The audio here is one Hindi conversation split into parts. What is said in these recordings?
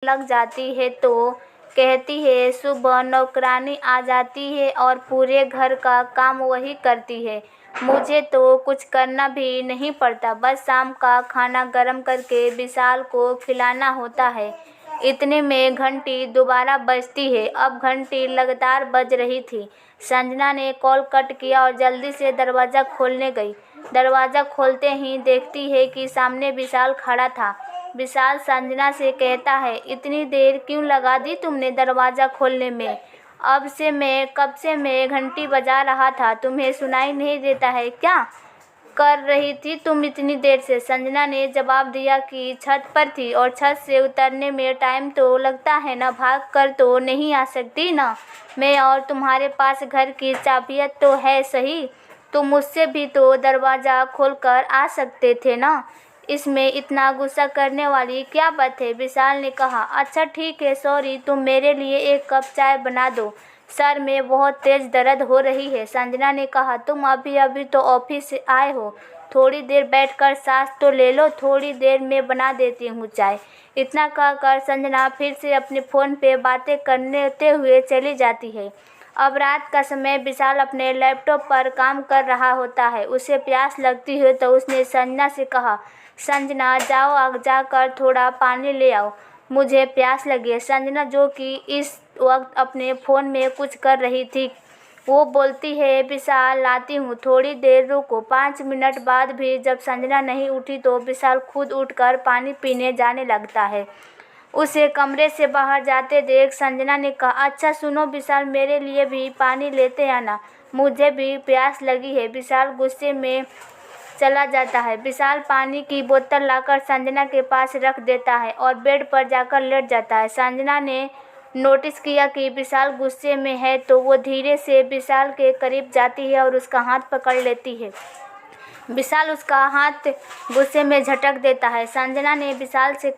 लग जाती है तो कहती है सुबह नौकरानी आ जाती है और पूरे घर का काम वही करती है। मुझे तो कुछ करना भी नहीं पड़ता, बस शाम का खाना गर्म करके विशाल को खिलाना होता है। इतने में घंटी दोबारा बजती है। अब घंटी लगातार बज रही थी। संजना ने कॉल कट किया और जल्दी से दरवाज़ा खोलने गई। दरवाज़ा खोलते ही देखती है कि सामने विशाल खड़ा था। विशाल संजना से कहता है, इतनी देर क्यों लगा दी तुमने दरवाज़ा खोलने में? कब से मैं घंटी बजा रहा था, तुम्हें सुनाई नहीं देता है क्या? कर रही थी तुम इतनी देर से? संजना ने जवाब दिया कि छत पर थी और छत से उतरने में टाइम तो लगता है ना, भाग कर तो नहीं आ सकती ना मैं, और तुम्हारे पास घर की चाबियाँ तो है सही, तुम मुझसे भी तो दरवाज़ा खोलकर आ सकते थे ना, इसमें इतना गुस्सा करने वाली क्या बात है? विशाल ने कहा, अच्छा ठीक है, सॉरी, तुम मेरे लिए एक कप चाय बना दो, सर में बहुत तेज़ दर्द हो रही है। संजना ने कहा, तुम अभी अभी तो ऑफिस से आए हो, थोड़ी देर बैठकर सांस तो ले लो, थोड़ी देर में बना देती हूँ चाय। इतना कहकर संजना फिर से अपने फ़ोन पे बातें करते हुए चली जाती है। अब रात का समय विशाल अपने लैपटॉप पर काम कर रहा होता है। उसे प्यास लगती है तो उसने संजना से कहा, संजना जाओ आग जाकर थोड़ा पानी ले आओ, मुझे प्यास लगी है। संजना जो कि इस वक्त अपने फ़ोन में कुछ कर रही थी, वो बोलती है, विशाल लाती हूँ, थोड़ी देर रुको। 5 मिनट बाद भी जब संजना नहीं उठी तो विशाल खुद उठकर पानी पीने जाने लगता है। उसे कमरे से बाहर जाते देख संजना ने कहा, अच्छा सुनो विशाल, मेरे लिए भी पानी लेते आना, मुझे भी प्यास लगी है। विशाल गुस्से में चला जाता है। विशाल पानी की बोतल लाकर संजना के पास रख देता है और बेड पर जाकर लेट जाता है। संजना ने नोटिस किया कि विशाल गुस्से में है तो वो धीरे से विशाल के करीब जाती है और उसका हाथ पकड़ लेती है। विशाल उसका हाथ गुस्से में झटक देता है। संजना ने विशाल से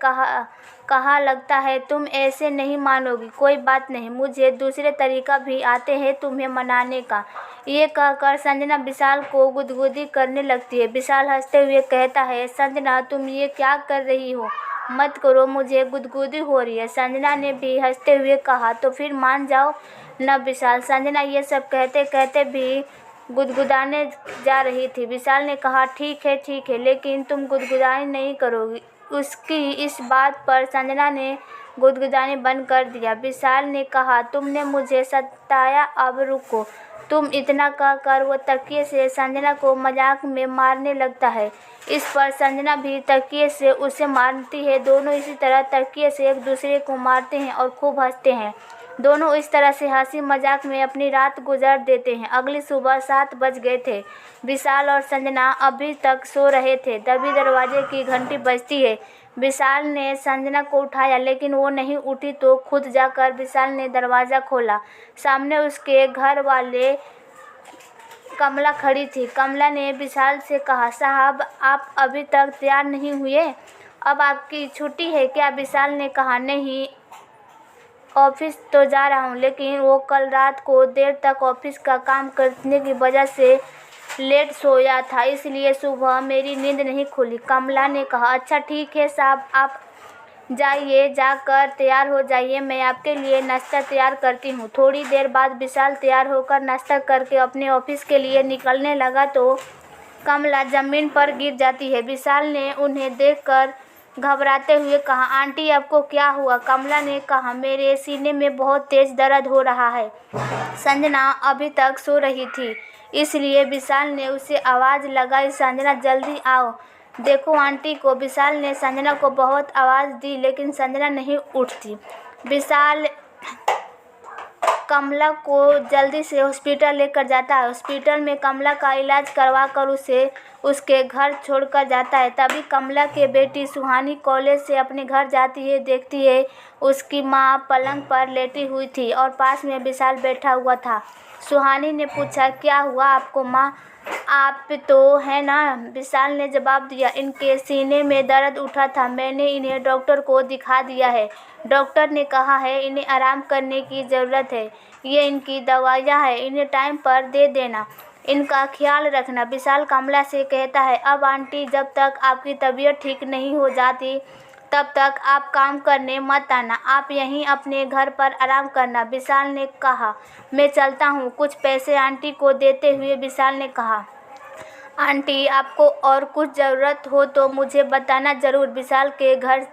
कहा लगता है तुम ऐसे नहीं मानोगी, कोई बात नहीं, मुझे दूसरे तरीका भी आते हैं तुम्हें मनाने का। ये कहकर संजना विशाल को गुदगुदी करने लगती है। विशाल हंसते हुए कहता है, संजना तुम ये क्या कर रही हो, मत करो, मुझे गुदगुदी हो रही है। संजना ने भी हंसते हुए कहा, तो फिर मान जाओ न विशाल। संजना ये सब कहते कहते भी गुदगुदाने जा रही थी। विशाल ने कहा, ठीक है, लेकिन तुम गुदगुदानी नहीं करोगी। उसकी इस बात पर संजना ने गुदगुदाने बंद कर दिया। विशाल ने कहा, तुमने मुझे सताया, अब रुको। तुम इतना कहकर वो तकिए से संजना को मजाक में मारने लगता है। इस पर संजना भी तकिए से उसे मारती है। दोनों इसी तरह तकिए से एक दूसरे को मारते हैं और खूब हंसते हैं। दोनों इस तरह से हंसी मजाक में अपनी रात गुजार देते हैं। अगली सुबह 7 बज गए थे। विशाल और संजना अभी तक सो रहे थे। तभी दरवाजे की घंटी बजती है। विशाल ने संजना को उठाया लेकिन वो नहीं उठी तो खुद जाकर विशाल ने दरवाज़ा खोला। सामने उसके घर वाले कमला खड़ी थी। कमला ने विशाल से कहा, साहब आप अभी तक तैयार नहीं हुए, अब आपकी छुट्टी है क्या? विशाल ने कहा, नहीं, ऑफिस तो जा रहा हूँ, लेकिन वो कल रात को देर तक ऑफिस का काम करने की वजह से लेट सोया था, इसलिए सुबह मेरी नींद नहीं खुली। कमला ने कहा, अच्छा ठीक है साहब, आप जाइए, जाकर तैयार हो जाइए, मैं आपके लिए नाश्ता तैयार करती हूँ। थोड़ी देर बाद विशाल तैयार होकर नाश्ता करके अपने ऑफिस के लिए निकलने लगा तो कमला ज़मीन पर गिर जाती है। विशाल ने उन्हें देखकर घबराते हुए कहा, आंटी आपको क्या हुआ? कमला ने कहा, मेरे सीने में बहुत तेज़ दर्द हो रहा है। संजना अभी तक सो रही थी, इसलिए विशाल ने उसे आवाज़ लगाई, संजना जल्दी आओ, देखो आंटी को। विशाल ने संजना को बहुत आवाज़ दी लेकिन संजना नहीं उठती। विशाल कमला को जल्दी से हॉस्पिटल लेकर जाता है। हॉस्पिटल में कमला का इलाज करवा कर उसे उसके घर छोड़कर जाता है। तभी कमला की बेटी सुहानी कॉलेज से अपने घर जाती है। देखती है उसकी माँ पलंग पर लेटी हुई थी और पास में विशाल बैठा हुआ था। सुहानी ने पूछा, क्या हुआ आपको माँ, आप तो है ना? विशाल ने जवाब दिया, इनके सीने में दर्द उठा था, मैंने इन्हें डॉक्टर को दिखा दिया है, डॉक्टर ने कहा है इन्हें आराम करने की ज़रूरत है, ये इनकी दवाइयाँ हैं, इन्हें टाइम पर दे देना, इनका ख्याल रखना। विशाल कमला से कहता है, अब आंटी जब तक आपकी तबीयत ठीक नहीं हो जाती तब तक आप काम करने मत आना, आप यहीं अपने घर पर आराम करना। विशाल ने कहा, मैं चलता हूँ। कुछ पैसे आंटी को देते हुए विशाल ने कहा, आंटी आपको और कुछ ज़रूरत हो तो मुझे बताना ज़रूर। विशाल के घर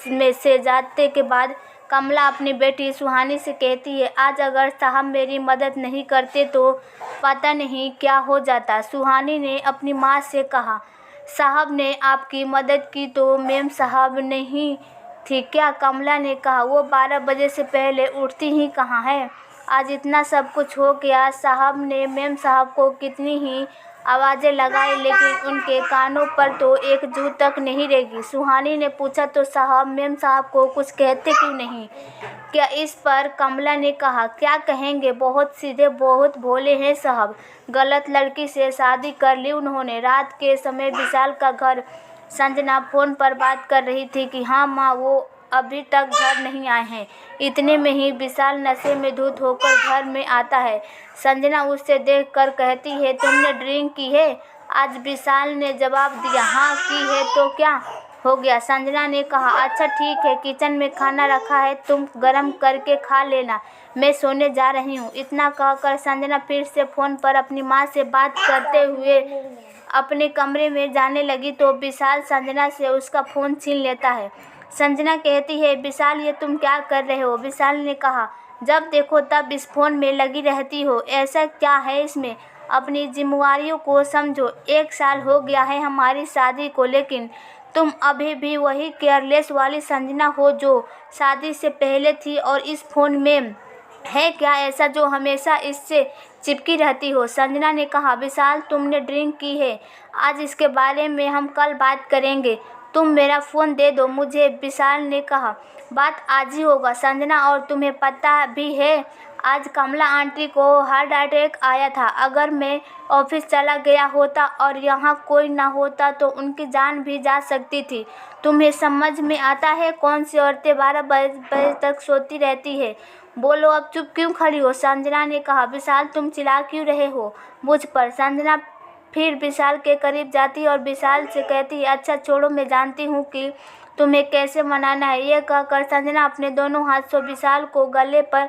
में से जाते के बाद कमला अपनी बेटी सुहानी से कहती है, आज अगर साहब मेरी मदद नहीं करते तो पता नहीं क्या हो जाता। सुहानी ने अपनी माँ से कहा, साहब ने आपकी मदद की तो मेम साहब नहीं थी क्या? कमला ने कहा, वो 12 बजे से पहले उठती ही कहाँ है। आज इतना सब कुछ हो गया। साहब ने मेम साहब को कितनी ही आवाज़ें लगाई लेकिन उनके कानों पर तो एक जू तक नहीं रेंगी। सुहानी ने पूछा, तो साहब मेम साहब को कुछ कहते क्यों नहीं क्या? इस पर कमला ने कहा, क्या कहेंगे, बहुत सीधे बहुत भोले हैं साहब। गलत लड़की से शादी कर ली उन्होंने। रात के समय विशाल का घर संजना फ़ोन पर बात कर रही थी कि हाँ माँ, वो अभी तक घर नहीं आए हैं। इतने में ही विशाल नशे में धुत होकर घर में आता है। संजना उसे देखकर कहती है, तुमने ड्रिंक की है? आज विशाल ने जवाब दिया, हाँ की है, तो क्या हो गया? संजना ने कहा, अच्छा ठीक है, किचन में खाना रखा है, तुम गरम करके खा लेना, मैं सोने जा रही हूँ। इतना कहकर संजना फिर से फ़ोन पर अपनी माँ से बात करते हुए अपने कमरे में जाने लगी तो विशाल संजना से उसका फ़ोन छीन लेता है। संजना कहती है, विशाल ये तुम क्या कर रहे हो? विशाल ने कहा, जब देखो तब इस फ़ोन में लगी रहती हो, ऐसा क्या है इसमें? अपनी जिम्मेवारियों को समझो। 1 साल हो गया है हमारी शादी को, लेकिन तुम अभी भी वही केयरलेस वाली संजना हो जो शादी से पहले थी। और इस फ़ोन में है क्या ऐसा जो हमेशा इससे चिपकी रहती हो? संजना ने कहा, विशाल तुमने ड्रिंक की है, आज इसके बारे में हम कल बात करेंगे, तुम मेरा फ़ोन दे दो मुझे। विशाल ने कहा, बात आज ही होगा संजना, और तुम्हें पता भी है आज कमला आंटी को हार्ट अटैक आया था। अगर मैं ऑफिस चला गया होता और यहाँ कोई ना होता तो उनकी जान भी जा सकती थी। तुम्हें समझ में आता है? कौन सी औरतें 12 बजे तक सोती रहती है? बोलो, अब चुप क्यों खड़ी हो? संजना ने कहा, विशाल तुम चिल्ला क्यों रहे हो मुझ पर? संजना फिर विशाल के करीब जाती और विशाल से कहती है, अच्छा छोड़ो, मैं जानती हूँ कि तुम्हें कैसे मनाना है। ये कहकर संजना अपने दोनों हाथ से विशाल को गले पर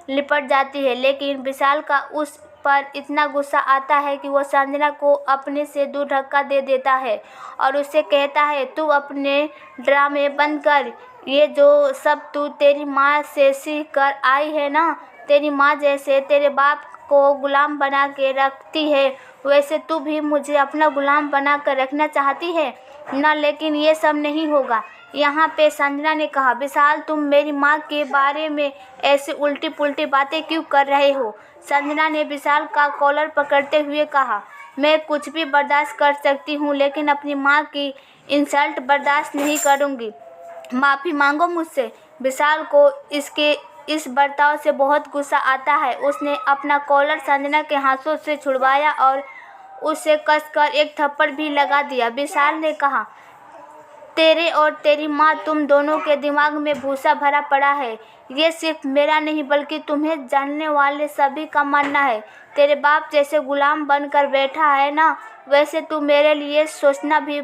लिपट जाती है, लेकिन विशाल का उस पर इतना गुस्सा आता है कि वो संजना को अपने से दूर धक्का दे देता है और उससे कहता है, तू अपने ड्रामे बंद कर। ये जो सब तू तेरी माँ से सीख कर आई है ना, तेरी माँ जैसे तेरे बाप को गुलाम बना के रखती है वैसे तू भी मुझे अपना गुलाम बना कर रखना चाहती है ना, लेकिन ये सब नहीं होगा। यहाँ पे संजना ने कहा, विशाल तुम मेरी माँ के बारे में ऐसी उल्टी पुल्टी बातें क्यों कर रहे हो? संजना ने विशाल का कॉलर पकड़ते हुए कहा, मैं कुछ भी बर्दाश्त कर सकती हूँ लेकिन अपनी माँ की इंसल्ट बर्दाश्त नहीं करूँगी। माफ़ी मांगो मुझसे। विशाल को इसके इस बर्ताव से बहुत गुस्सा आता है। उसने अपना कॉलर संजना के हाथों से छुड़वाया और उसे कसकर एक थप्पड़ भी लगा दिया। विशाल ने कहा, तेरे और तेरी माँ तुम दोनों के दिमाग में भूसा भरा पड़ा है। ये सिर्फ मेरा नहीं बल्कि तुम्हें जानने वाले सभी का मानना है। तेरे बाप जैसे गुलाम बनकर बैठा है ना, वैसे तू मेरे लिए सोचना भी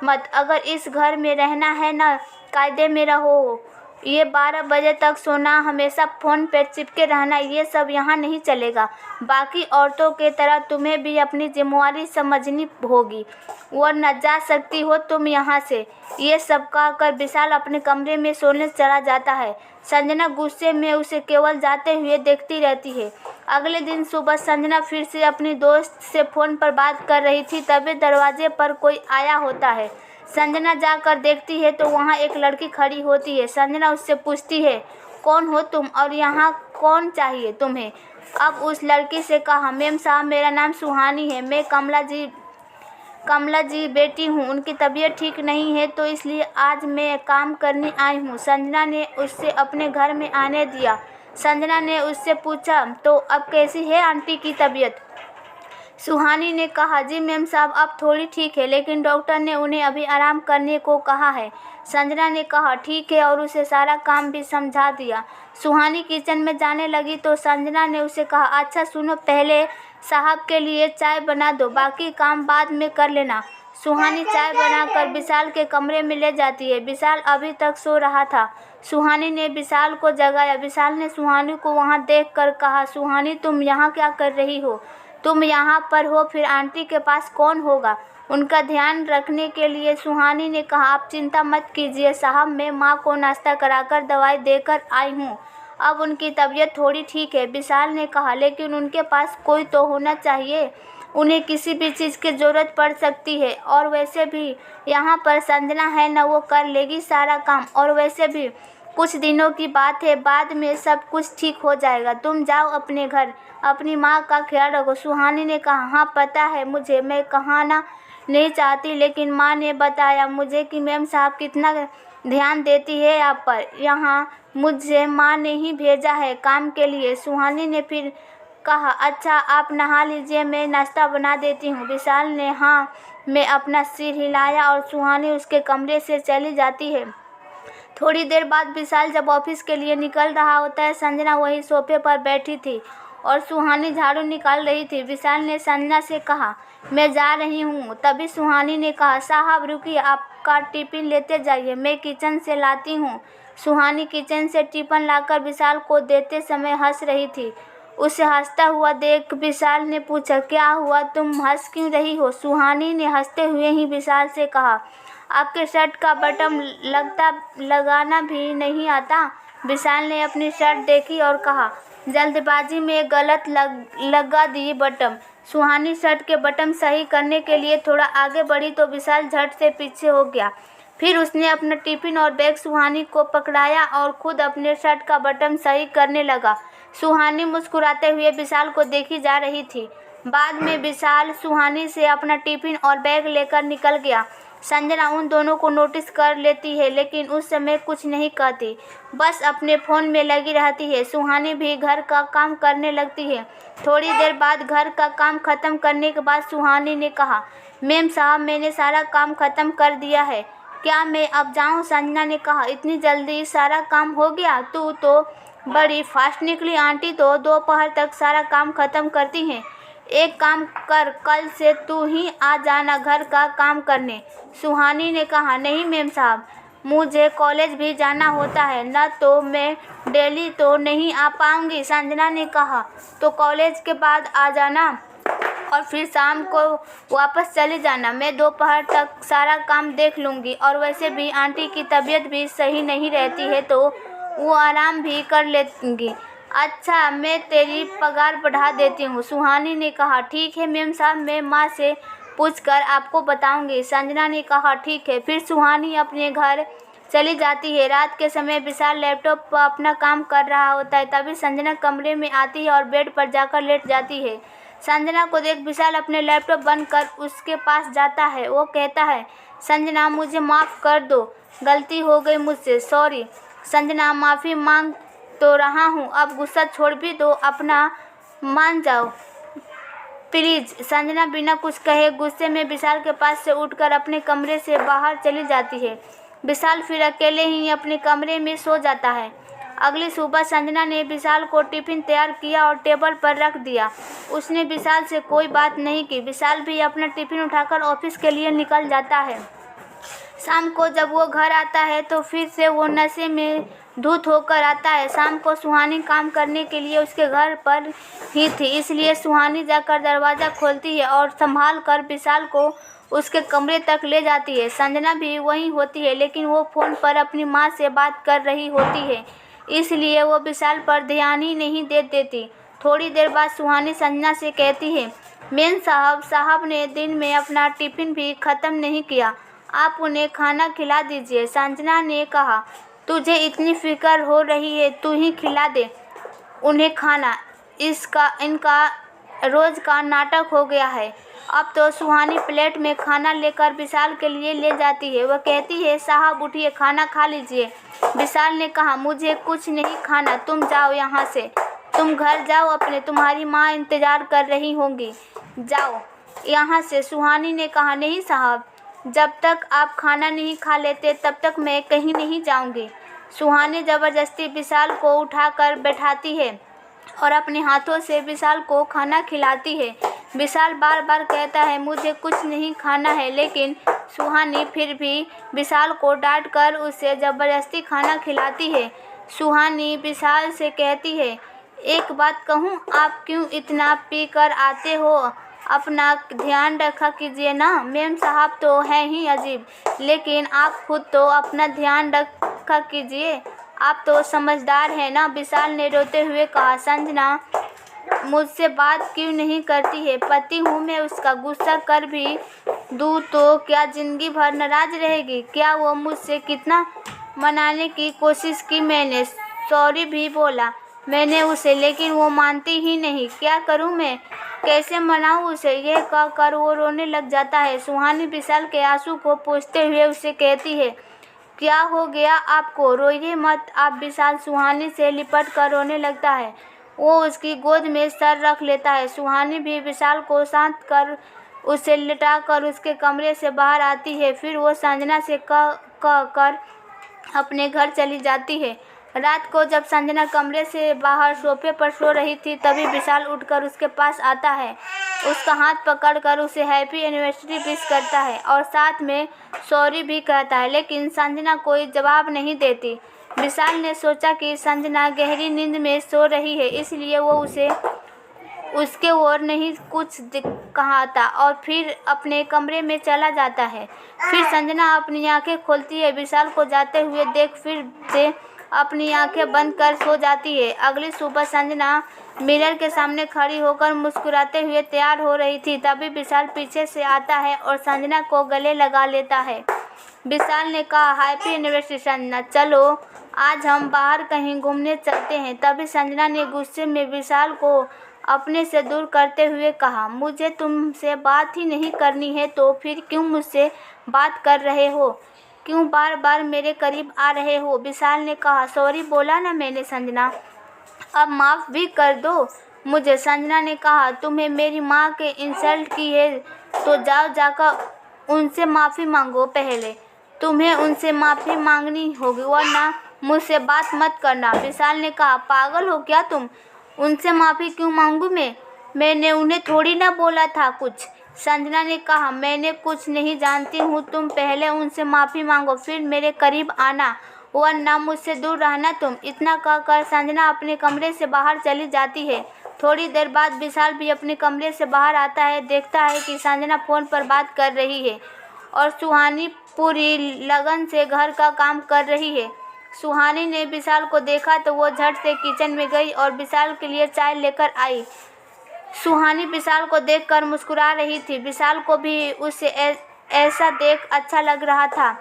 मत। अगर इस घर में रहना है ना, कायदे में रहो। ये 12 बजे तक सोना, हमेशा फ़ोन पर चिपके रहना, ये सब यहाँ नहीं चलेगा। बाकी औरतों के तरह तुम्हें भी अपनी जिम्मेवारी समझनी होगी, वरना जा सकती हो तुम यहाँ से। ये सब कहकर विशाल अपने कमरे में सोने चला जाता है। संजना गुस्से में उसे केवल जाते हुए देखती रहती है। अगले दिन सुबह संजना फिर से अपनी दोस्त से फ़ोन पर बात कर रही थी, तभी दरवाजे पर कोई आया होता है। संजना जाकर देखती है तो वहाँ एक लड़की खड़ी होती है। संजना उससे पूछती है, कौन हो तुम और यहाँ कौन चाहिए तुम्हें? अब उस लड़की से कहा, मेम साहब मेरा नाम सुहानी है, मैं कमला जी बेटी हूँ। उनकी तबीयत ठीक नहीं है तो इसलिए आज मैं काम करने आई हूँ। संजना ने उससे अपने घर में आने दिया। संजना ने उससे पूछा, तो अब कैसी है आंटी की तबीयत? सुहानी ने कहा, जी मैम साहब अब थोड़ी ठीक है, लेकिन डॉक्टर ने उन्हें अभी आराम करने को कहा है। संजना ने कहा, ठीक है, और उसे सारा काम भी समझा दिया। सुहानी किचन में जाने लगी तो संजना ने उसे कहा, अच्छा सुनो, पहले साहब के लिए चाय बना दो, बाकी काम बाद में कर लेना। सुहानी चाय बनाकर विशाल के कमरे में ले जाती है। विशाल अभी तक सो रहा था। सुहानी ने विशाल को जगाया। विशाल ने सुहानी को वहां देखकर कहा, सुहानी तुम यहाँ क्या कर रही हो? तुम यहाँ पर हो, फिर आंटी के पास कौन होगा? उनका ध्यान रखने के लिए सुहानी ने कहा, आप चिंता मत कीजिए साहब, मैं माँ को नाश्ता कराकर दवाई देकर आई हूँ। अब उनकी तबीयत थोड़ी ठीक है। विशाल ने कहा, लेकिन उनके पास कोई तो होना चाहिए, उन्हें किसी भी चीज़ की ज़रूरत पड़ सकती है। और वैसे भी यहाँ पर संजना है ना, वो कर लेगी सारा काम। और वैसे भी कुछ दिनों की बात है, बाद में सब कुछ ठीक हो जाएगा। तुम जाओ अपने घर, अपनी माँ का ख्याल रखो। सुहानी ने कहा, हाँ पता है मुझे, मैं कहना नहीं चाहती, लेकिन माँ ने बताया मुझे कि मैम साहब कितना ध्यान देती है आप पर। यहाँ मुझे माँ ने ही भेजा है काम के लिए। सुहानी ने फिर कहा, अच्छा आप नहा लीजिए, मैं नाश्ता बना देती हूँ। विशाल ने हाँ मैं अपना सिर हिलाया और सुहानी उसके कमरे से चली जाती है। थोड़ी देर बाद विशाल जब ऑफिस के लिए निकल रहा होता है, संजना वही सोफे पर बैठी थी और सुहानी झाड़ू निकाल रही थी। विशाल ने संजना से कहा, मैं जा रही हूँ। तभी सुहानी ने कहा, साहब रुकिए, आपका टिफिन लेते जाइए, मैं किचन से लाती हूँ। सुहानी किचन से टिफिन लाकर विशाल को देते समय हंस रही थी। उसे हंसता हुआ देख विशाल ने पूछा, क्या हुआ, तुम हंस क्यों रही हो? सुहानी ने हंसते हुए ही विशाल से कहा, आपके शर्ट का बटन लगाना भी नहीं आता? विशाल ने अपनी शर्ट देखी और कहा, जल्दबाजी में गलत लगा दी बटन। सुहानी शर्ट के बटन सही करने के लिए थोड़ा आगे बढ़ी तो विशाल झट से पीछे हो गया। फिर उसने अपना टिफिन और बैग सुहानी को पकड़ाया और खुद अपने शर्ट का बटन सही करने लगा। सुहानी मुस्कुराते हुए विशाल को देखी जा रही थी। बाद में विशाल सुहानी से अपना टिफिन और बैग लेकर निकल गया। संजना उन दोनों को नोटिस कर लेती है, लेकिन उस समय कुछ नहीं कहती, बस अपने फ़ोन में लगी रहती है। सुहानी भी घर का काम करने लगती है। थोड़ी देर बाद घर का काम ख़त्म करने के बाद सुहानी ने कहा, मैम साहब मैंने सारा काम ख़त्म कर दिया है, क्या मैं अब जाऊं? संजना ने कहा, इतनी जल्दी सारा काम हो गया? तू तो बड़ी फास्ट निकली, आंटी तो दोपहर तक सारा काम ख़त्म करती हैं। एक काम कर, कल से तू ही आ जाना घर का काम करने। सुहानी ने कहा, नहीं मैम साहब, मुझे कॉलेज भी जाना होता है ना, तो मैं डेली तो नहीं आ पाऊंगी। संजना ने कहा, तो कॉलेज के बाद आ जाना और फिर शाम को वापस चले जाना, मैं दोपहर तक सारा काम देख लूँगी। और वैसे भी आंटी की तबीयत भी सही नहीं रहती है, तो वो आराम भी कर लेंगी। अच्छा मैं तेरी पगार बढ़ा देती हूँ। सुहानी ने कहा, ठीक है मैम साहब, मैं माँ से पूछकर आपको बताऊंगी। संजना ने कहा, ठीक है। फिर सुहानी अपने घर चली जाती है। रात के समय विशाल लैपटॉप पर अपना काम कर रहा होता है। तभी संजना कमरे में आती है और बेड पर जाकर लेट जाती है। संजना को देख विशाल अपने लैपटॉप बंद कर उसके पास जाता है। वो कहता है, संजना मुझे माफ़ कर दो, गलती हो गई मुझसे, सॉरी। संजना, माफ़ी मांग तो रहा हूँ, अब गुस्सा छोड़ भी दो, अपना मान जाओ प्लीज़। संजना बिना कुछ कहे गुस्से में विशाल के पास से उठकर अपने कमरे से बाहर चली जाती है। विशाल फिर अकेले ही अपने कमरे में सो जाता है। अगली सुबह संजना ने विशाल को टिफिन तैयार किया और टेबल पर रख दिया। उसने विशाल से कोई बात नहीं की। विशाल भी अपना टिफिन उठाकर ऑफिस के लिए निकल जाता है। शाम को जब वो घर आता है तो फिर से वो नशे में धुत होकर आता है। शाम को सुहानी काम करने के लिए उसके घर पर ही थी, इसलिए सुहानी जाकर दरवाज़ा खोलती है और संभाल कर विशाल को उसके कमरे तक ले जाती है। संजना भी वहीं होती है, लेकिन वो फ़ोन पर अपनी माँ से बात कर रही होती है, इसलिए वो विशाल पर ध्यान ही नहीं देती। थोड़ी देर बाद सुहानी संजना से कहती है, मेन साहब ने दिन में अपना टिफ़िन भी ख़त्म नहीं किया, आप उन्हें खाना खिला दीजिए। संजना ने कहा, तुझे इतनी फिक्र हो रही है, तू ही खिला दे उन्हें खाना, इनका रोज़ का नाटक हो गया है। अब तो सुहानी प्लेट में खाना लेकर विशाल के लिए ले जाती है। वह कहती है, साहब उठिए, खाना खा लीजिए। विशाल ने कहा, मुझे कुछ नहीं खाना, तुम जाओ यहाँ से, तुम घर जाओ अपने, तुम्हारी माँ इंतज़ार कर रही होंगी, जाओ यहाँ से। सुहानी ने कहा, नहीं साहब, जब तक आप खाना नहीं खा लेते तब तक मैं कहीं नहीं जाऊंगी। सुहानी ज़बरदस्ती विशाल को उठाकर बैठाती है और अपने हाथों से विशाल को खाना खिलाती है। विशाल बार बार कहता है मुझे कुछ नहीं खाना है, लेकिन सुहानी फिर भी विशाल को डांट कर उसे ज़बरदस्ती खाना खिलाती है। सुहानी विशाल से कहती है, एक बात कहूँ, आप क्यों इतना पी कर आते हो? अपना ध्यान रखा कीजिए ना। मेम साहब तो हैं ही अजीब, लेकिन आप खुद तो अपना ध्यान रखा कीजिए। आप तो समझदार हैं ना, विशाल ने रोते हुए कहा। संजना मुझसे बात क्यों नहीं करती है? पति हूँ मैं उसका, गुस्सा कर भी दूँ तो क्या ज़िंदगी भर नाराज़ रहेगी? क्या वो मुझसे कितना मनाने की कोशिश की मैंने, सॉरी भी बोला मैंने उसे, लेकिन वो मानती ही नहीं। क्या करूँ मैं, कैसे मनाऊँ उसे? यह कहकर वो रोने लग जाता है। सुहानी विशाल के आंसू को पोंछते हुए उसे कहती है, क्या हो गया आपको? रोइए मत आप। विशाल सुहानी से लिपट कर रोने लगता है। वो उसकी गोद में सर रख लेता है। सुहानी भी विशाल को शांत कर उसे लिटाकर उसके कमरे से बाहर आती है। फिर वो संजना से कह कर अपने घर चली जाती है। रात को जब संजना कमरे से बाहर सोफे पर सो रही थी, तभी विशाल उठकर उसके पास आता है। उसका हाथ पकड़कर उसे हैप्पी एनिवर्सरी विश करता है और साथ में सॉरी भी कहता है, लेकिन संजना कोई जवाब नहीं देती। विशाल ने सोचा कि संजना गहरी नींद में सो रही है, इसलिए वो उसके ओर नहीं कुछ कहता और फिर अपने कमरे में चला जाता है। फिर संजना अपनी आंखें खोलती है। विशाल को जाते हुए देख फिर से अपनी आंखें बंद कर सो जाती है। अगली सुबह संजना मिरर के सामने खड़ी होकर मुस्कुराते हुए तैयार हो रही थी, तभी विशाल पीछे से आता है और संजना को गले लगा लेता है। विशाल ने कहा, हैप्पी एनिवर्सरी संजना, चलो आज हम बाहर कहीं घूमने चलते हैं। तभी संजना ने गुस्से में विशाल को अपने से दूर करते हुए कहा, मुझे तुमसे बात ही नहीं करनी है तो फिर क्यों मुझसे बात कर रहे हो? क्यों बार बार मेरे करीब आ रहे हो? विशाल ने कहा, सॉरी बोला ना मैंने संजना, अब माफ़ भी कर दो मुझे। संजना ने कहा, तुम्हें मेरी माँ के इंसल्ट की है तो जाओ जाकर उनसे माफ़ी मांगो। पहले तुम्हें उनसे माफ़ी मांगनी होगी, वरना मुझसे बात मत करना। विशाल ने कहा, पागल हो क्या तुम? उनसे माफ़ी क्यों मांगूं मैं? मैंने उन्हें थोड़ी ना बोला था कुछ। संजना ने कहा, मैंने कुछ नहीं जानती हूँ, तुम पहले उनसे माफ़ी मांगो फिर मेरे करीब आना, वरना मुझसे दूर रहना तुम। इतना कहकर संजना अपने कमरे से बाहर चली जाती है। थोड़ी देर बाद विशाल भी अपने कमरे से बाहर आता है। देखता है कि संजना फ़ोन पर बात कर रही है और सुहानी पूरी लगन से घर का काम कर रही है। सुहानी ने विशाल को देखा तो वो झट से किचन में गई और विशाल के लिए चाय लेकर आई। सुहानी विशाल को देखकर मुस्कुरा रही थी। विशाल को भी उसे ऐसा देख अच्छा लग रहा था।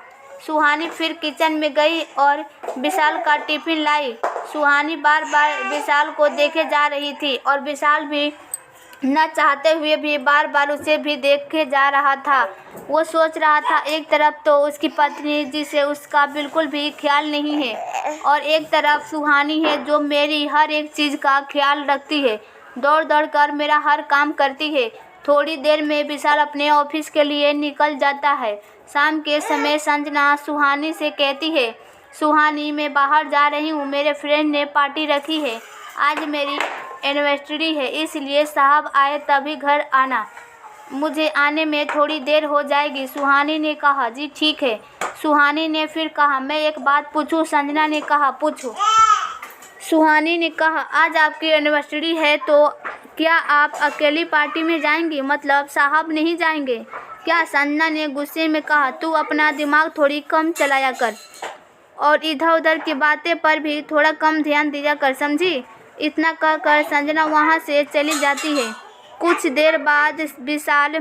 सुहानी फिर किचन में गई और विशाल का टिफ़िन लाई। सुहानी बार बार विशाल को देखे जा रही थी और विशाल भी न चाहते हुए भी बार बार उसे भी देखे जा रहा था। वो सोच रहा था, एक तरफ तो उसकी पत्नी जिसे उसका बिल्कुल भी ख्याल नहीं है और एक तरफ सुहानी है जो मेरी हर एक चीज़ का ख्याल रखती है, दौड़ दौड़ कर मेरा हर काम करती है। थोड़ी देर में विशाल अपने ऑफिस के लिए निकल जाता है। शाम के समय संजना सुहानी से कहती है, सुहानी मैं बाहर जा रही हूँ, मेरे फ्रेंड ने पार्टी रखी है, आज मेरी एनिवर्सरी है, इसलिए साहब आए तभी घर आना, मुझे आने में थोड़ी देर हो जाएगी। सुहानी ने कहा, जी ठीक है। सुहानी ने फिर कहा, मैं एक बात पूछूं? संजना ने कहा, पूछो। सुहानी ने कहा, आज आपकी एनिवर्सरी है तो क्या आप अकेली पार्टी में जाएंगी? मतलब साहब नहीं जाएंगे क्या? संजना ने गुस्से में कहा, तू अपना दिमाग थोड़ी कम चलाया कर और इधर उधर की बातें पर भी थोड़ा कम ध्यान दिया कर, समझी? इतना कहकर संजना वहाँ से चली जाती है। कुछ देर बाद विशाल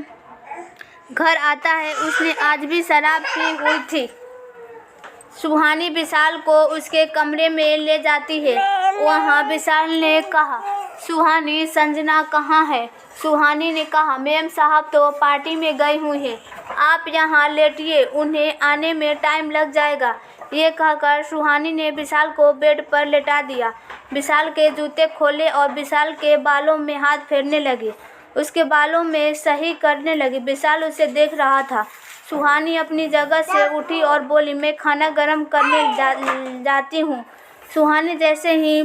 घर आता है। उसने आज भी शराब पी हुई थी। सुहानी विशाल को उसके कमरे में ले जाती है। वहाँ विशाल ने कहा, सुहानी संजना कहाँ है? सुहानी ने कहा, मैम साहब तो पार्टी में गई हुई है, आप यहाँ लेटिए, उन्हें आने में टाइम लग जाएगा। ये कहकर सुहानी ने विशाल को बेड पर लेटा दिया। विशाल के जूते खोले और विशाल के बालों में हाथ फेरने लगी, उसके बालों में सही करने लगी। विशाल उसे देख रहा था। सुहानी अपनी जगह से उठी और बोली, मैं खाना गर्म करने जाती हूँ। सुहानी जैसे ही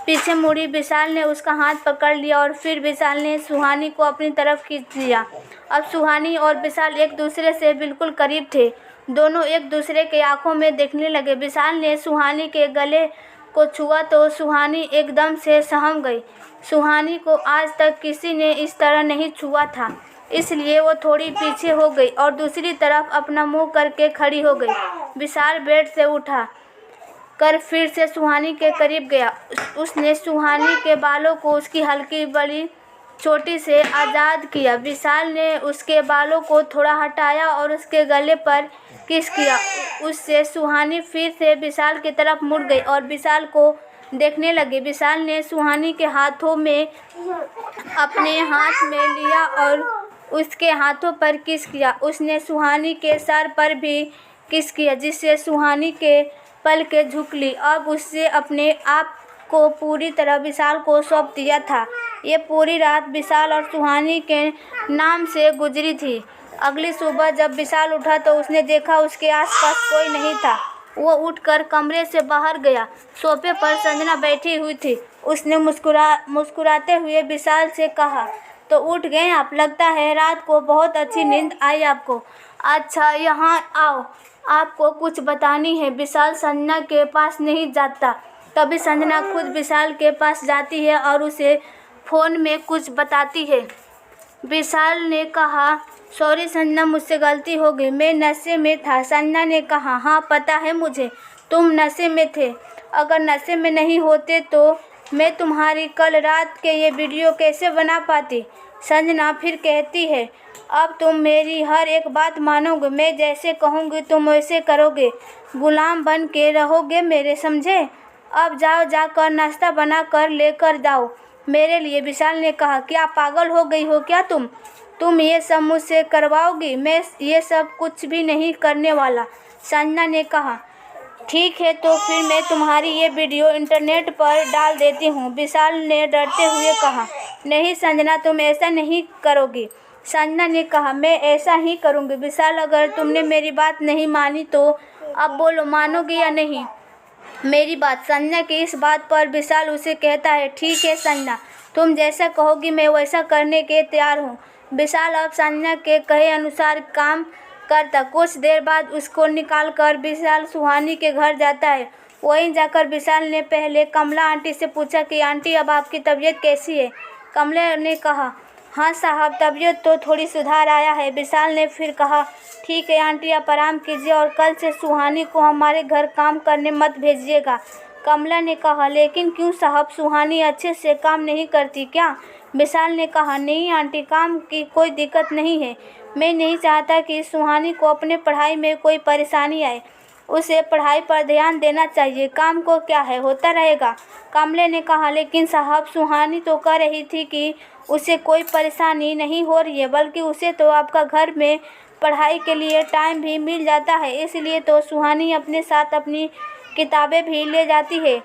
पीछे मुड़ी। विशाल ने उसका हाथ पकड़ लिया और फिर विशाल ने सुहानी को अपनी तरफ खींच लिया। अब सुहानी और विशाल एक दूसरे से बिल्कुल करीब थे। दोनों एक दूसरे के आंखों में देखने लगे। विशाल ने सुहानी के गले को छुआ तो सुहानी एकदम से सहम गई। सुहानी को आज तक किसी ने इस तरह नहीं छुआ था, इसलिए वो थोड़ी पीछे हो गई और दूसरी तरफ अपना मुंह करके खड़ी हो गई। विशाल बेड से उठा कर फिर से सुहानी के करीब गया। उसने सुहानी के बालों को उसकी हल्की बड़ी चोटी से आज़ाद किया। विशाल ने उसके बालों को थोड़ा हटाया और उसके गले पर किस किया। उससे सुहानी फिर से विशाल की तरफ मुड़ गई और विशाल को देखने लगी। विशाल ने सुहानी के हाथों में अपने हाथ में लिया और उसके हाथों पर किस किया। उसने सुहानी के सर पर भी किस किया, जिससे सुहानी के पलकें झुक ली। अब उससे अपने आप को पूरी तरह विशाल को सौंप दिया था। ये पूरी रात विशाल और सुहानी के नाम से गुजरी थी। अगली सुबह जब विशाल उठा तो उसने देखा उसके आसपास कोई नहीं था। वो उठकर कमरे से बाहर गया। सोफे पर संजना बैठी हुई थी। उसने मुस्कुराते हुए विशाल से कहा, तो उठ गए आप? लगता है रात को बहुत अच्छी नींद आई आपको। अच्छा, यहाँ आओ, आपको कुछ बतानी है। विशाल संजना के पास नहीं जाता। तभी संजना खुद विशाल के पास जाती है और उसे फ़ोन में कुछ बताती है। विशाल ने कहा, सॉरी संजना, मुझसे गलती हो गई, मैं नशे में था। संजना ने कहा, हाँ पता है मुझे, तुम नशे में थे। अगर नशे में नहीं होते तो मैं तुम्हारी कल रात के ये वीडियो कैसे बना पाती। संजना फिर कहती है, अब तुम मेरी हर एक बात मानोगे, मैं जैसे कहूँगी तुम वैसे करोगे, गुलाम बन के रहोगे मेरे, समझे। अब जाओ, जाकर नाश्ता बना कर लेकर जाओ मेरे लिए। विशाल ने कहा, क्या पागल हो गई हो क्या तुम ये सब मुझसे करवाओगी? मैं ये सब कुछ भी नहीं करने वाला। संजना ने कहा, ठीक है तो फिर मैं तुम्हारी ये वीडियो इंटरनेट पर डाल देती हूँ। विशाल ने डरते हुए कहा, नहीं संजना, तुम ऐसा नहीं करोगी। संजना ने कहा, मैं ऐसा ही करूँगी। विशाल, अगर तुमने मेरी बात नहीं मानी तो अब बोलो, मानोगी या नहीं मेरी बात। संजना की इस बात पर विशाल उसे कहता है, ठीक है संजना, तुम जैसा कहोगी मैं वैसा करने के तैयार हूँ। विशाल अब संजना के कहे अनुसार काम करता। कुछ देर बाद उसको निकालकर विशाल सुहानी के घर जाता है। वहीं जाकर विशाल ने पहले कमला आंटी से पूछा कि आंटी, अब आपकी तबीयत कैसी है। कमला ने कहा, हाँ साहब, तबीयत तो थोड़ी सुधार आया है। विशाल ने फिर कहा, ठीक है आंटी, आप आराम कीजिए और कल से सुहानी को हमारे घर काम करने मत भेजिएगा। कमला ने कहा, लेकिन क्यों साहब, सुहानी अच्छे से काम नहीं करती क्या? विशाल ने कहा, नहीं आंटी, काम की कोई दिक्कत नहीं है। मैं नहीं चाहता कि सुहानी को अपने पढ़ाई में कोई परेशानी आए। उसे पढ़ाई पर ध्यान देना चाहिए, काम को क्या है, होता रहेगा। कमले ने कहा, लेकिन साहब, सुहानी तो कह रही थी कि उसे कोई परेशानी नहीं हो रही है, बल्कि उसे तो आपका घर में पढ़ाई के लिए टाइम भी मिल जाता है, इसलिए तो सुहानी अपने साथ अपनी किताबें भी ले जाती है।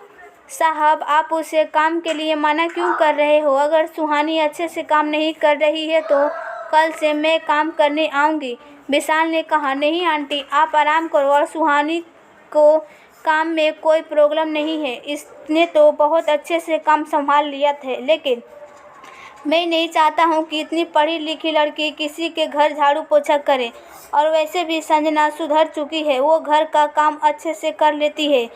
साहब, आप उसे काम के लिए मना क्यों कर रहे हो? अगर सुहानी अच्छे से काम नहीं कर रही है तो कल से मैं काम करने आऊँगी। विशाल ने कहा, नहीं आंटी, आप आराम करो और सुहानी को काम में कोई प्रॉब्लम नहीं है, इसने तो बहुत अच्छे से काम संभाल लिया था। लेकिन मैं नहीं चाहता हूँ कि इतनी पढ़ी लिखी लड़की किसी के घर झाड़ू पोछा करे। और वैसे भी संजना सुधर चुकी है, वो घर का काम अच्छे से कर लेती है।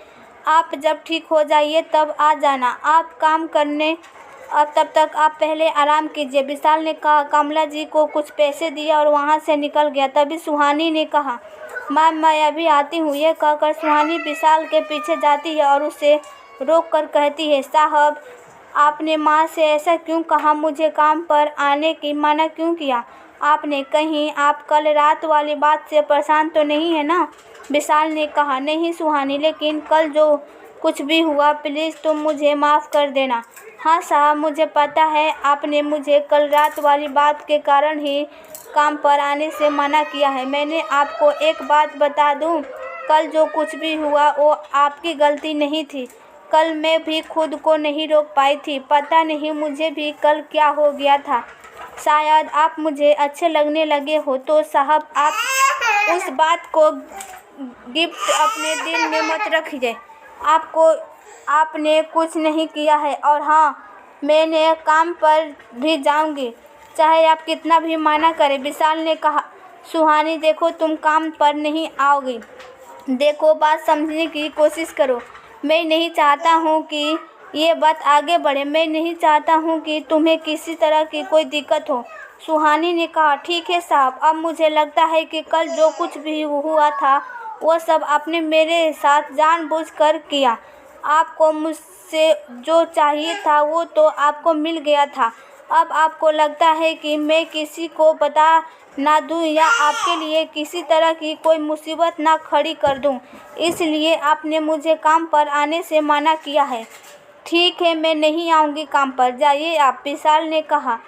आप जब ठीक हो जाइए तब आ जाना आप काम करने, अब तब तक आप पहले आराम कीजिए। विशाल ने कहा, कमला जी को कुछ पैसे दिया और वहाँ से निकल गया। तभी सुहानी ने कहा, मैम मैं अभी आती हूँ। यह कहकर सुहानी विशाल के पीछे जाती है और उसे रोक कर कहती है, साहब, आपने माँ से ऐसा क्यों कहा? मुझे काम पर आने की मना क्यों किया आपने? कहीं आप कल रात वाली बात से परेशान तो नहीं है ना? विशाल ने कहा, नहीं सुहानी, लेकिन कल जो कुछ भी हुआ प्लीज़ तुम मुझे माफ़ कर देना। हाँ साहब, मुझे पता है आपने मुझे कल रात वाली बात के कारण ही काम पर आने से मना किया है। मैंने आपको एक बात बता दूं, कल जो कुछ भी हुआ वो आपकी गलती नहीं थी। कल मैं भी खुद को नहीं रोक पाई थी। पता नहीं मुझे भी कल क्या हो गया था। शायद आप मुझे अच्छे लगने लगे हो तो साहब आप उस बात को गिफ्ट अपने दिल में मत रखिए। आपने कुछ नहीं किया है। और हाँ, मैंने काम पर भी जाऊंगी, चाहे आप कितना भी मना करें। विशाल ने कहा। सुहानी, देखो, तुम काम पर नहीं आओगी। देखो, बात समझने की कोशिश करो। मैं नहीं चाहता हूँ कि ये बात आगे बढ़े। मैं नहीं चाहता हूँ कि तुम्हें किसी तरह की कोई दिक्कत हो। सुहानी ने कहा, ठीक है साहब, अब मुझे लगता है कि कल जो कुछ भी हुआ था वो सब आपने मेरे साथ जानबूझकर किया। आपको मुझसे जो चाहिए था वो तो आपको मिल गया था। अब आपको लगता है कि मैं किसी को बता ना दूं या आपके लिए किसी तरह की कोई मुसीबत ना खड़ी कर दूं, इसलिए आपने मुझे काम पर आने से मना किया है। ठीक है, मैं नहीं आऊँगी काम पर, जाइए आप, विशाल ने कहा।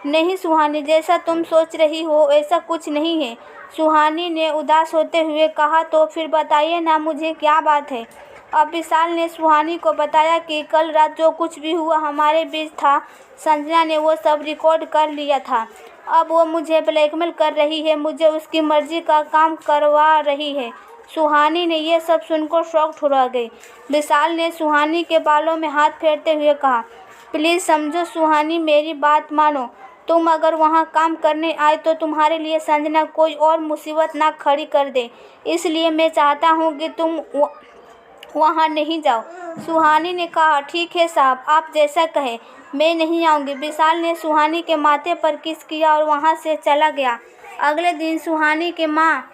नहीं सुहानी, जैसा तुम सोच रही हो ऐसा कुछ नहीं है, सुहानी ने उदास होते हुए कहा। तो फिर बताइए ना मुझे, क्या बात है। अब विशाल ने सुहानी को बताया कि कल रात जो कुछ भी हुआ हमारे बीच था, संजना ने वो सब रिकॉर्ड कर लिया था। अब वो मुझे ब्लैकमेल कर रही है, मुझे उसकी मर्जी का काम करवा रही है। सुहानी ने यह सब सुनकर शॉक्ड हो रह गई। विशाल ने सुहानी के बालों में हाथ फेरते हुए कहा, प्लीज़ समझो सुहानी, मेरी बात मानो। तुम अगर वहाँ काम करने आए तो तुम्हारे लिए संजना कोई और मुसीबत ना खड़ी कर दे, इसलिए मैं चाहता हूँ कि तुम वहाँ नहीं जाओ। सुहानी ने कहा, ठीक है साहब, आप जैसा कहें, मैं नहीं आऊँगी। विशाल ने सुहानी के माथे पर किस किया और वहाँ से चला गया। अगले दिन सुहानी के माँ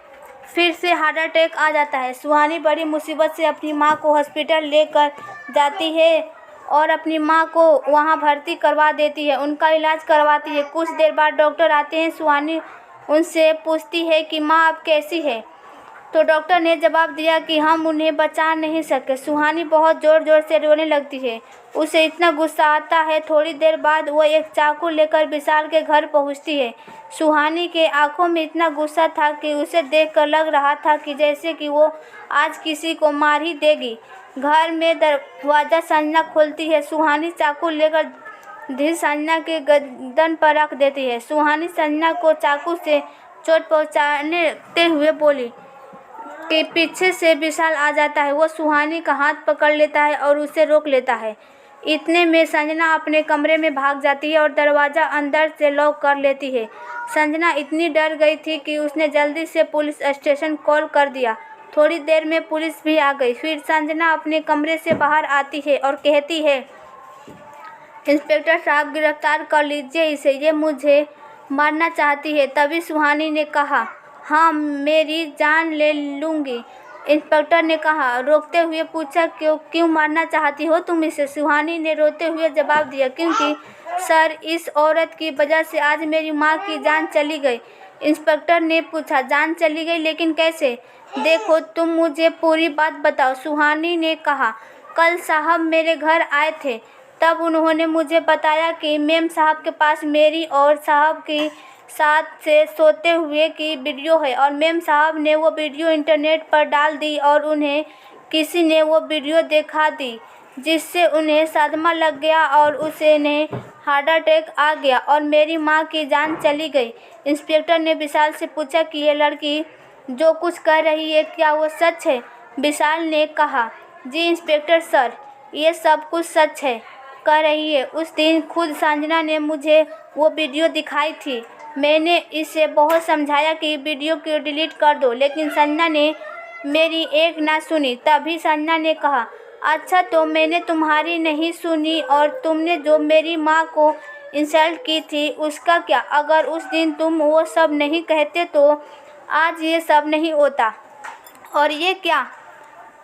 फिर से हार्ट अटैक आ जाता है। सुहानी बड़ी मुसीबत से अपनी माँ को हॉस्पिटल लेकर जाती है और अपनी माँ को वहाँ भर्ती करवा देती है, उनका इलाज करवाती है। कुछ देर बाद डॉक्टर आते हैं। सुहानी उनसे पूछती है कि माँ अब कैसी है, तो डॉक्टर ने जवाब दिया कि हम उन्हें बचा नहीं सके। सुहानी बहुत ज़ोर ज़ोर से रोने लगती है, उसे इतना गुस्सा आता है। थोड़ी देर बाद वो एक चाकू लेकर विशाल के घर पहुंचती है। सुहानी के आंखों में इतना गुस्सा था कि उसे देखकर लग रहा था कि जैसे कि वो आज किसी को मार ही देगी। घर में दरवाज़ा संजना खोलती है। सुहानी चाकू लेकर धीरे संजना के गर्दन पर रख देती है। सुहानी संजना को चाकू से चोट पहुंचाते हुए बोली कि पीछे से विशाल आ जाता है। वो सुहानी का हाथ पकड़ लेता है और उसे रोक लेता है। इतने में संजना अपने कमरे में भाग जाती है और दरवाज़ा अंदर से लॉक कर लेती है। संजना इतनी डर गई थी कि उसने जल्दी से पुलिस स्टेशन कॉल कर दिया। थोड़ी देर में पुलिस भी आ गई। फिर संजना अपने कमरे से बाहर आती है और कहती है, इंस्पेक्टर साहब, गिरफ्तार कर लीजिए इसे, ये मुझे मारना चाहती है। तभी सुहानी ने कहा, हाँ, मेरी जान ले लूँगी। इंस्पेक्टर ने कहा, रोकते हुए पूछा, क्यों मारना चाहती हो तुम इसे। सुहानी ने रोते हुए जवाब दिया, क्योंकि सर, इस औरत की वजह से आज मेरी माँ की जान चली गई। इंस्पेक्टर ने पूछा, जान चली गई, लेकिन कैसे। देखो, तुम मुझे पूरी बात बताओ। सुहानी ने कहा, कल साहब मेरे घर आए थे, तब उन्होंने मुझे बताया कि मेम साहब के पास मेरी और साहब की साथ से सोते हुए की वीडियो है और मेम साहब ने वो वीडियो इंटरनेट पर डाल दी और उन्हें किसी ने वो वीडियो दिखा दी, जिससे उन्हें सदमा लग गया और उन्हें हार्ट अटैक आ गया और मेरी माँ की जान चली गई। इंस्पेक्टर ने विशाल से पूछा कि ये लड़की जो कुछ कर रही है क्या वो सच है। विशाल ने कहा, जी इंस्पेक्टर सर, ये सब कुछ सच है, कर रही है। उस दिन खुद संजना ने मुझे वो वीडियो दिखाई थी। मैंने इसे बहुत समझाया कि वीडियो को डिलीट कर दो, लेकिन संजना ने मेरी एक ना सुनी। तभी संजना ने कहा, अच्छा, तो मैंने तुम्हारी नहीं सुनी और तुमने जो मेरी माँ को इंसल्ट की थी उसका क्या। अगर उस दिन तुम वो सब नहीं कहते तो आज ये सब नहीं होता। और ये क्या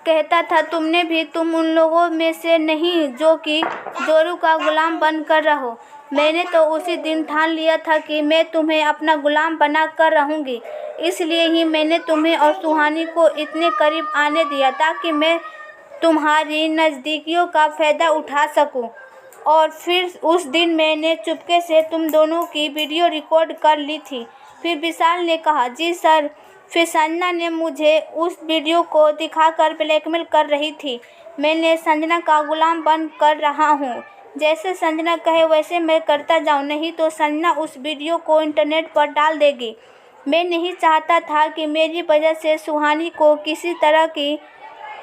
कहता था तुमने भी, तुम उन लोगों में से नहीं जो कि जोरू का गुलाम बनकर रहो। मैंने तो उसी दिन ठान लिया था कि मैं तुम्हें अपना गुलाम बना कर रहूँगी, इसलिए ही मैंने तुम्हें और सुहानी को इतने करीब आने दिया ताकि मैं तुम्हारी नज़दीकियों का फ़ायदा उठा सकूं। और फिर उस दिन मैंने चुपके से तुम दोनों की वीडियो रिकॉर्ड कर ली थी। फिर विशाल ने कहा, जी सर, फिर संजना ने मुझे उस वीडियो को दिखाकर ब्लैकमेल कर रही थी। मैंने संजना का गुलाम बन कर रहा हूँ, जैसे संजना कहे वैसे मैं करता जाऊँ, नहीं तो संजना उस वीडियो को इंटरनेट पर डाल देगी। मैं नहीं चाहता था कि मेरी वजह से सुहानी को किसी तरह की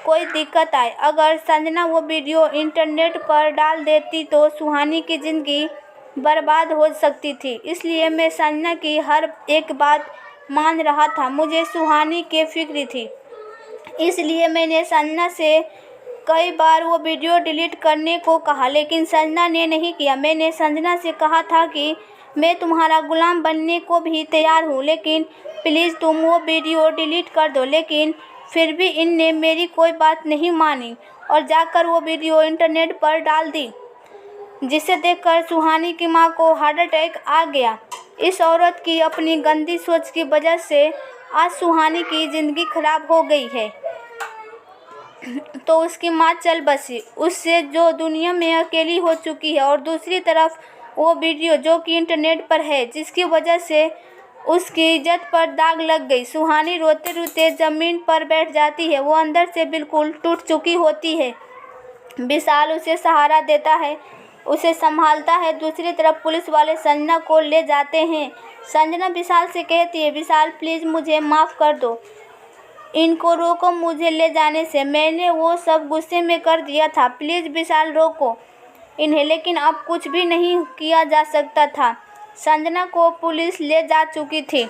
कोई दिक्कत आए। अगर संजना वो वीडियो इंटरनेट पर डाल देती तो सुहानी की ज़िंदगी बर्बाद हो सकती थी। इसलिए मैं संजना की हर एक बात मान रहा था। मुझे सुहानी की फिक्र थी, इसलिए मैंने संजना से कई बार वो वीडियो डिलीट करने को कहा, लेकिन संजना ने नहीं किया। मैंने संजना से कहा था कि मैं तुम्हारा गुलाम बनने को भी तैयार हूँ, लेकिन प्लीज़ तुम वो वीडियो डिलीट कर दो। लेकिन फिर भी इनने मेरी कोई बात नहीं मानी और जाकर वो वीडियो इंटरनेट पर डाल दी, जिसे देखकर सुहानी की माँ को हार्ट अटैक आ गया। इस औरत की अपनी गंदी सोच की वजह से आज सुहानी की ज़िंदगी खराब हो गई है। तो उसकी माँ चल बसी, उससे जो दुनिया में अकेली हो चुकी है। और दूसरी तरफ वो वीडियो जो कि इंटरनेट पर है, जिसकी वजह से उसकी इज्जत पर दाग लग गई। सुहानी रोते रोते ज़मीन पर बैठ जाती है। वो अंदर से बिल्कुल टूट चुकी होती है। विशाल उसे सहारा देता है, उसे संभालता है। दूसरी तरफ पुलिस वाले संजना को ले जाते हैं। संजना विशाल से कहती है, विशाल प्लीज़ मुझे माफ़ कर दो, इनको रोको मुझे ले जाने से। मैंने वो सब गुस्से में कर दिया था, प्लीज़ विशाल रोको इन्हें। लेकिन अब कुछ भी नहीं किया जा सकता था। संजना को पुलिस ले जा चुकी थी।